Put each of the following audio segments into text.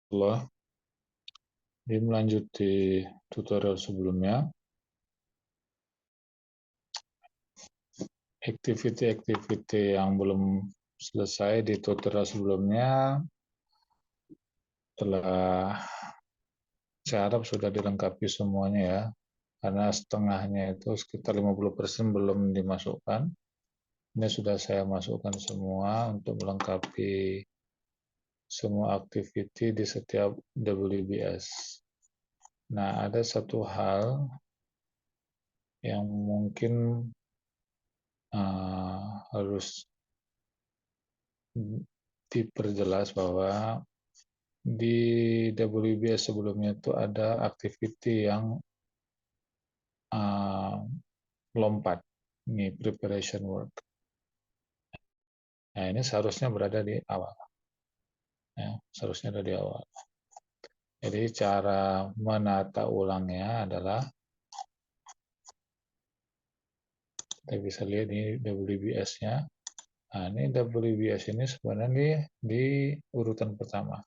Ini melanjuti tutorial sebelumnya. Activity-activity yang belum selesai di tutorial sebelumnya telah saya harap sudah dilengkapi semuanya ya. Karena setengahnya itu sekitar 50% belum dimasukkan. Ini sudah saya masukkan semua untuk melengkapi semua activity di setiap WBS. Nah, ada satu hal yang mungkin harus diperjelas bahwa di WBS sebelumnya itu ada activity yang lompat, ini preparation work. Nah, ini seharusnya berada di awal. Ya, seharusnya ada di awal. Jadi cara menata ulangnya adalah kita bisa lihat di WBS-nya. Nah, ini WBS ini sebenarnya di urutan pertama.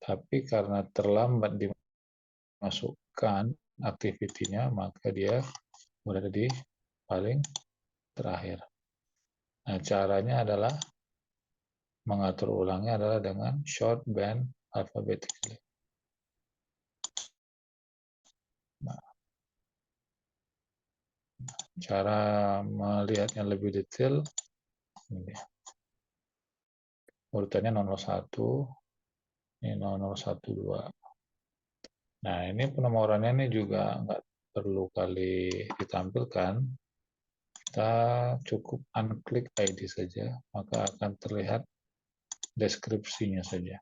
Tapi karena terlambat dimasukkan aktivitinya, maka dia berada di paling terakhir. Nah, caranya adalah mengatur ulangnya adalah dengan short band alphabetically. Nah, cara melihatnya lebih detail, ini. Urutannya 001, ini 0012. Nah, ini penomorannya ini juga nggak perlu kali ditampilkan. Kita cukup unklik ID saja, maka akan terlihat deskripsinya saja.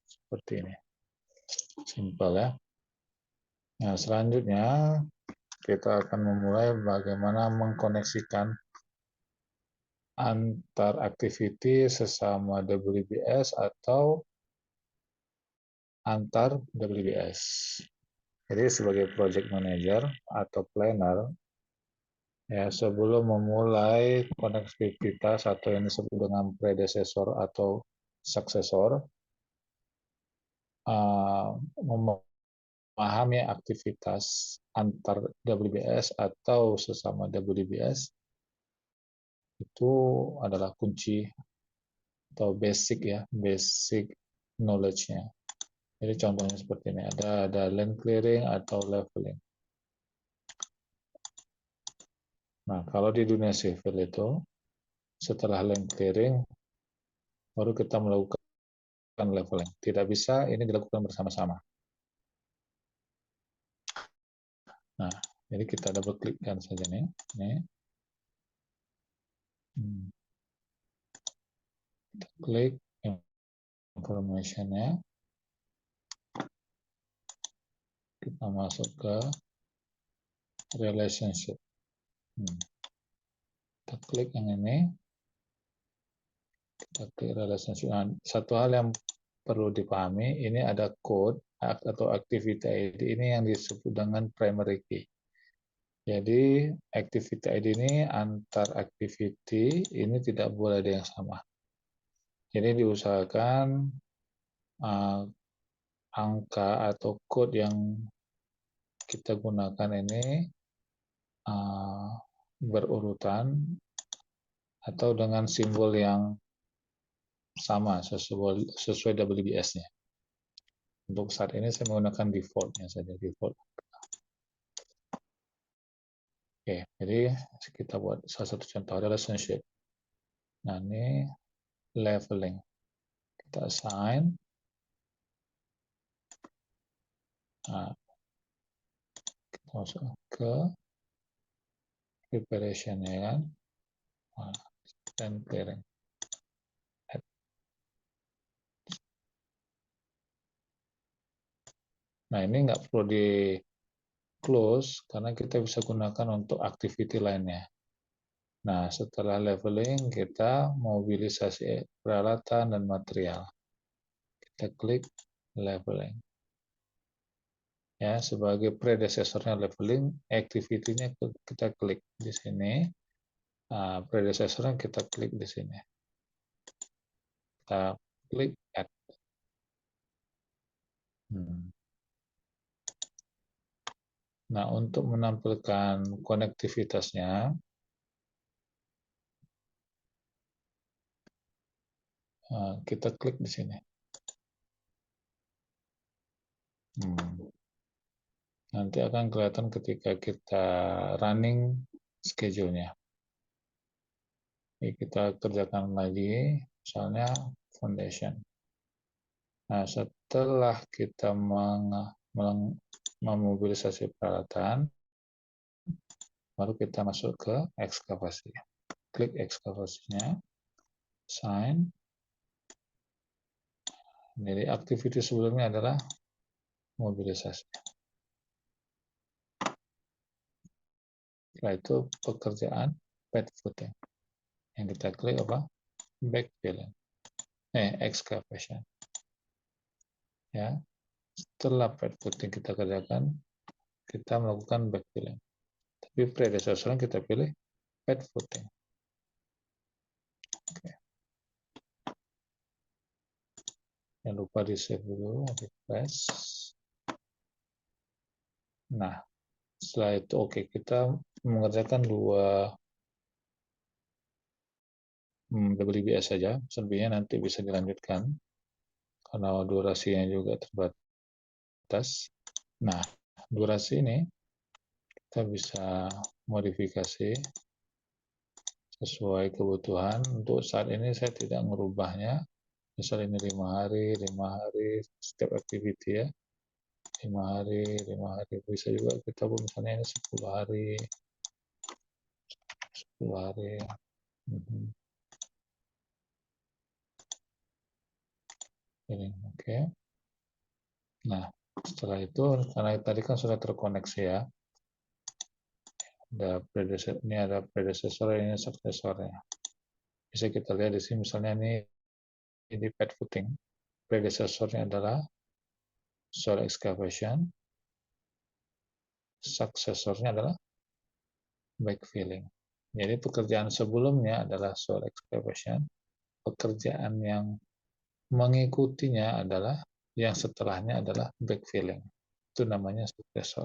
Seperti ini. Simpel ya. Nah, selanjutnya kita akan memulai bagaimana mengkoneksikan antar activity sesama WBS atau antar WBS. Jadi sebagai project manager atau planner, ya sebelum memulai konektivitas atau yang disebut dengan predecessor atau successor, memahami aktivitas antar WBS atau sesama WBS itu adalah kunci atau basic ya, basic knowledge-nya. Jadi contohnya seperti ini, ada land clearing atau leveling. Nah, kalau di dunia civil itu, setelah land clearing, baru kita melakukan leveling. Tidak bisa ini dilakukan bersama-sama. Nah, jadi kita double klikkan saja nih. Kita klik information-nya. Kita masuk ke relationship. Kita klik yang ini. Kita klik relationship. Nah, satu hal yang perlu dipahami, ini ada code atau activity ID ini yang disebut dengan primary key. Jadi activity ID ini antar activity ini tidak boleh ada yang sama. Jadi diusahakan angka atau code yang kita gunakan ini berurutan atau dengan simbol yang sama sesuai WBS-nya. Untuk saat ini saya menggunakan default-nya saja, default. Oke, jadi kita buat salah satu contoh relationship. Nah, ini leveling. Kita assign. Nah, kita masuk ke preparation ya kan. Dan clearing. Nah, ini nggak perlu di close karena kita bisa gunakan untuk activity lainnya. Nah, setelah leveling, kita mobilisasi peralatan dan material. Kita klik leveling. Ya, sebagai predecessornya leveling, activity-nya kita klik di sini. Nah, predecessornya kita klik di sini. Kita klik add. Hmm. Nah, untuk menampilkan konektivitasnya, kita klik di sini. Nanti akan kelihatan ketika kita running schedule-nya. Ini kita kerjakan lagi, misalnya foundation. Nah, setelah kita memobilisasi peralatan, baru kita masuk ke ekskavasi. Klik ekskavasinya, sign. Jadi aktiviti sebelumnya adalah mobilisasi. Setelah itu pekerjaan pad footing. Yang kita klik apa? Backfilling. Excavation. Ya. Setelah pad footing kita kerjakan, kita melakukan backfilling. Tapi predecessornya kita pilih pad footing. Oke. Jangan lupa di save dulu, refresh. Nah, setelah itu oke, kita mengerjakan dua WBS saja, selebihnya nanti bisa dilanjutkan karena durasinya juga terbatas. Nah, durasi ini kita bisa modifikasi sesuai kebutuhan. Untuk saat ini saya tidak merubahnya. Misal ini 5 hari setiap activity ya. 5 hari bisa juga kita buat misalnya ini 10 hari. 10 hari. Ini oke. Nah, setelah itu karena tadi kan sudah terkoneksi ya. Ini ada predecessor, ini suksesornya. Bisa kita lihat di sini misalnya ini pad footing. Predecessornya adalah soil excavation. Suksesornya adalah backfilling. Jadi pekerjaan sebelumnya adalah soil excavation. Pekerjaan yang mengikutinya adalah yang setelahnya adalah backfilling. Itu namanya successor.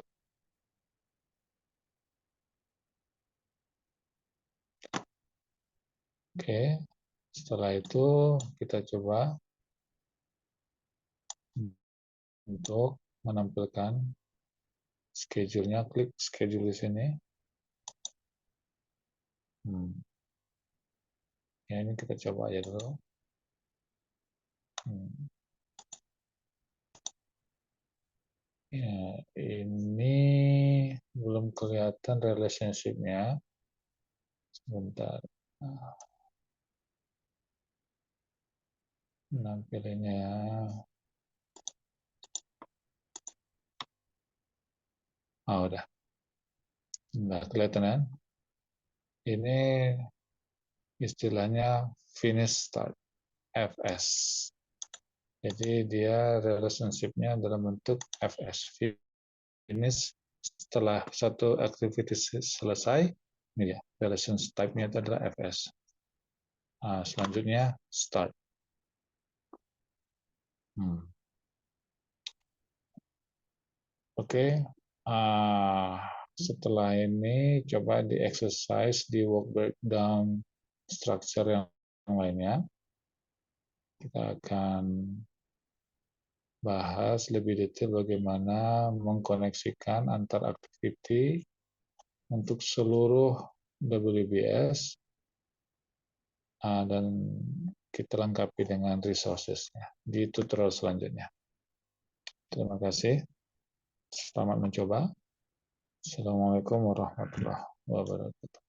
Oke, setelah itu kita coba untuk menampilkan schedule-nya. Klik schedule di sini. Ya, ini kita coba aja dulu. Ya, ini belum kelihatan relationship-nya. Sebentar. Nampilinnya. Udah. Nah, kelihatan kan? Ini istilahnya finish start, FS. Jadi dia relationship-nya dalam bentuk FS. Finish setelah satu activity selesai, ini ya, relationship type-nya itu adalah FS. Selanjutnya start. Oke. Setelah ini coba di exercise di work breakdown structure yang lainnya. Kita akan bahas lebih detail bagaimana mengkoneksikan antar activity untuk seluruh WBS dan kita lengkapi dengan resources-nya di tutorial selanjutnya. Terima kasih. Selamat mencoba. Assalamualaikum warahmatullahi wabarakatuh.